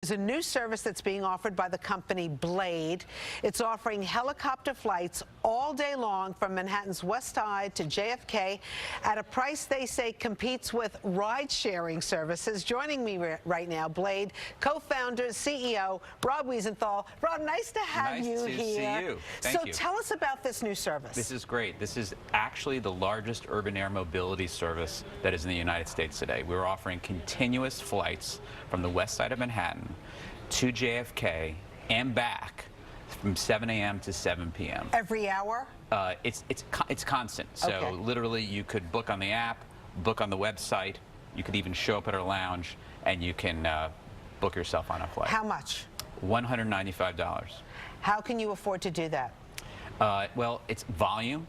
There's a new service that's being offered by the company Blade. It's offering helicopter flights all day long from Manhattan's West Side to JFK at a price they say competes with ride-sharing services. Joining me right now, Blade co-founder, CEO, Rob Wiesenthal. Rob, nice to have you here. Nice to see you. Thank you. So tell us about this new service. This is great. This is actually the largest urban air mobility service that is in the United States today. We're offering continuous flights from the west side of Manhattan to JFK and back from 7 a.m. to 7 p.m. Every hour? It's constant. So okay. Literally you could book on the app, book on the website. You could even show up at our lounge and you can book yourself on a flight. How much? $195. How can you afford to do that? Well, it's volume,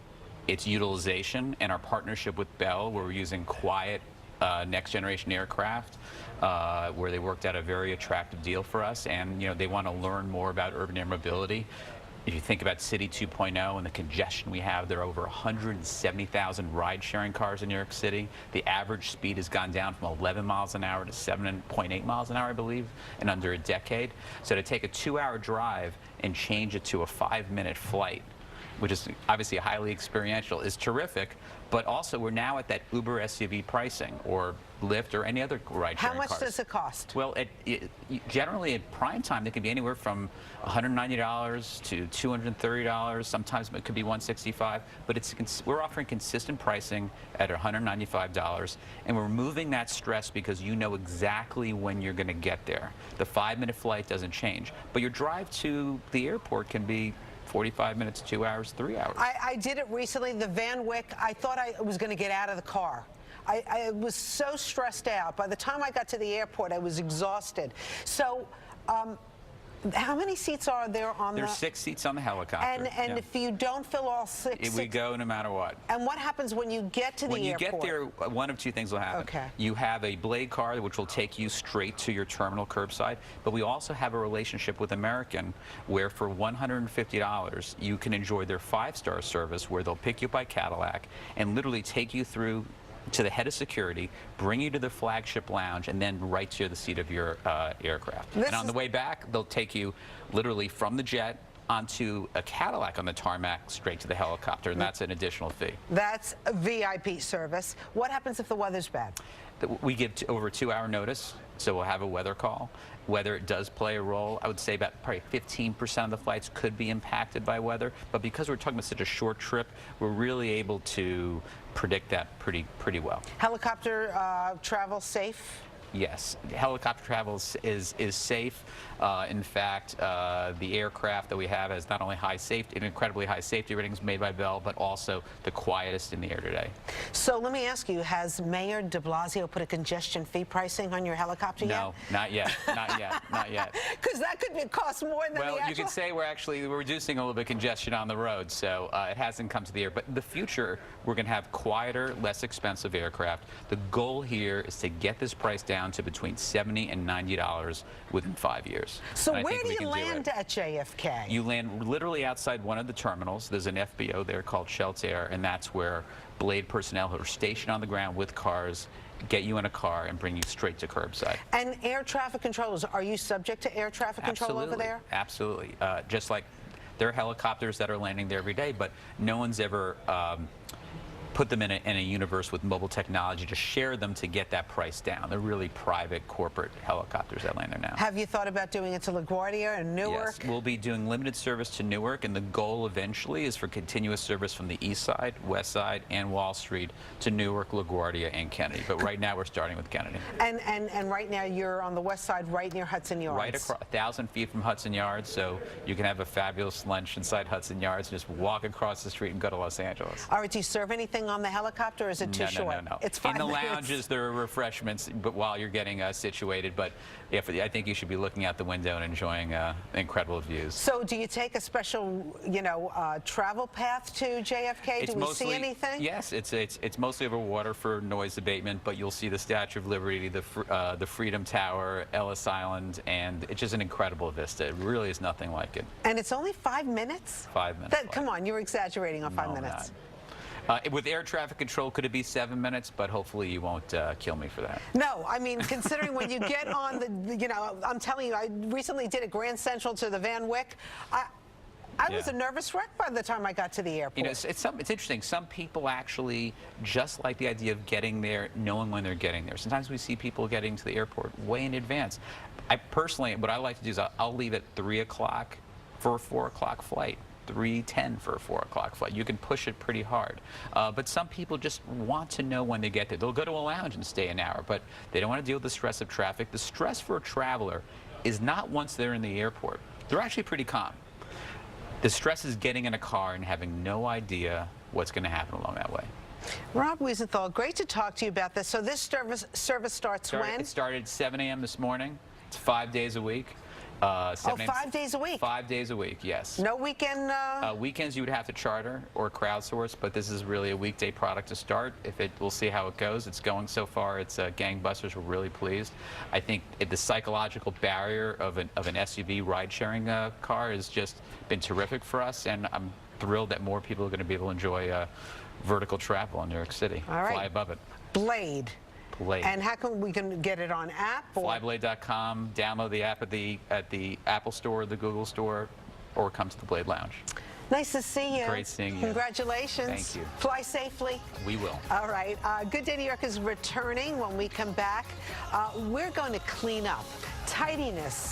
it's utilization, and our partnership with Bell, where we're using quiet next generation aircraft, where they worked out a very attractive deal for us, and they want to learn more about urban air mobility. If you think about City 2.0 and the congestion we have, there are over 170,000 ride-sharing cars in New York City. The average speed has gone down from 11 miles an hour to 7.8 miles an hour, I believe, in under a decade. So to take a 2-hour drive and change it to a 5-minute flight, which is obviously highly experiential, is terrific. But also, we're now at that Uber SUV pricing, or Lyft, or any other ride-sharing cars. How much does it cost? Well, generally at prime time, it can be anywhere from $190 to $230. Sometimes it could be $165. But we're offering consistent pricing at $195, and we're removing that stress because you know exactly when you're going to get there. The 5-minute flight doesn't change, but your drive to the airport can be 45 minutes, 2 hours, 3 hours. I did it recently, the Van Wyck. I thought I was going to get out of the car. I was so stressed out. By the time I got to the airport, I was exhausted. So, how many seats are there on There's 6 seats on the helicopter. And if you don't fill all 6 we go no matter what. And what happens when you get to the airport? When you get there, one of two things will happen. Okay. You have a Blade car which will take you straight to your terminal curbside, but we also have a relationship with American where for $150 you can enjoy their 5-star service where they'll pick you up by Cadillac and literally take you through to the head of security, bring you to the flagship lounge, and then right to the seat of your aircraft. And on the way back, they'll take you literally from the jet onto a Cadillac on the tarmac straight to the helicopter, and that's an additional fee. That's a VIP service. What happens if the weather's bad? We give over a 2-hour notice, so we'll have a weather call. Weather does play a role. I would say about probably 15% of the flights could be impacted by weather, but because we're talking about such a short trip, we're really able to predict that pretty well. Helicopter travel safe? Yes, helicopter travel is safe. In fact, the aircraft that we have has not only incredibly high safety ratings made by Bell, but also the quietest in the air today. So let me ask you, has Mayor de Blasio put a congestion fee pricing on your helicopter yet? No, not yet, not yet, not yet. Because that could cost more than the actual... Well, you could say we're reducing a little bit of congestion on the road, so it hasn't come to the air. But in the future, we're going to have quieter, less expensive aircraft. The goal here is to get this price down to between $70 and $90 within 5 years. So where do you land at JFK? You land literally outside one of the terminals. There's an FBO there called Shelter, and that's where Blade personnel who are stationed on the ground with cars get you in a car and bring you straight to curbside. And air traffic controllers, are you subject to air traffic control over there? Absolutely. Just like there are helicopters that are landing there every day, but no one's ever put them in a universe with mobile technology to share them to get that price down. They're really private corporate helicopters that land there now. Have you thought about doing it to LaGuardia and Newark? Yes, we'll be doing limited service to Newark, and the goal eventually is for continuous service from the east side, west side, and Wall Street to Newark, LaGuardia, and Kennedy. But right now we're starting with Kennedy. And right now you're on the west side, right near Hudson Yards. Right across 1,000 feet from Hudson Yards, so you can have a fabulous lunch inside Hudson Yards and just walk across the street and go to Los Angeles. All right, do you serve anything on the helicopter, or is it too short? No. It's 5 minutes. In the minutes. lounges, there are refreshments, but while you're getting situated. But I think you should be looking out the window and enjoying incredible views. So, do you take a special, travel path to JFK? Do we see anything? Yes, it's mostly over water for noise abatement, but you'll see the Statue of Liberty, the Freedom Tower, Ellis Island, and it's just an incredible vista. It really is nothing like it. And it's only 5 minutes? 5 minutes. Come on, you're exaggerating on 5 minutes. Not. With air traffic control, could it be 7 minutes? But hopefully you won't kill me for that. No, I mean, considering when you get on the, you know, I'm telling you, I recently did a Grand Central to the Van Wyck. I was a nervous wreck by the time I got to the airport. You know, it's interesting. Some people actually just like the idea of getting there, knowing when they're getting there. Sometimes we see people getting to the airport way in advance. I personally, what I like to do is I'll leave at 3 o'clock for a 4 o'clock flight. 3:10 for a 4 o'clock flight. You can push it pretty hard. But some people just want to know when they get there. They'll go to a lounge and stay an hour, but they don't want to deal with the stress of traffic. The stress for a traveler is not once they're in the airport. They're actually pretty calm. The stress is getting in a car and having no idea what's going to happen along that way. Rob Wiesenthal, great to talk to you about this. So this service starts when? It started 7 a.m. this morning. It's 5 days a week. 5 days a week? 5 days a week, yes. No weekend? Weekends you would have to charter or crowdsource, but this is really a weekday product to start. We'll see how it goes. It's going so far. It's gangbusters. We're really pleased. I think the psychological barrier of an SUV ride-sharing car has just been terrific for us, and I'm thrilled that more people are going to be able to enjoy vertical travel in New York City. All right. Fly above it. Blade. Blade. And how can we get it on app? Flyblade.com. Download the app at the Apple Store, the Google Store, or come to the Blade Lounge. Nice to see you. Great seeing you. Congratulations. Thank you. Fly safely. We will. All right. Good Day New York is returning when we come back. We're going to clean up. Tidiness.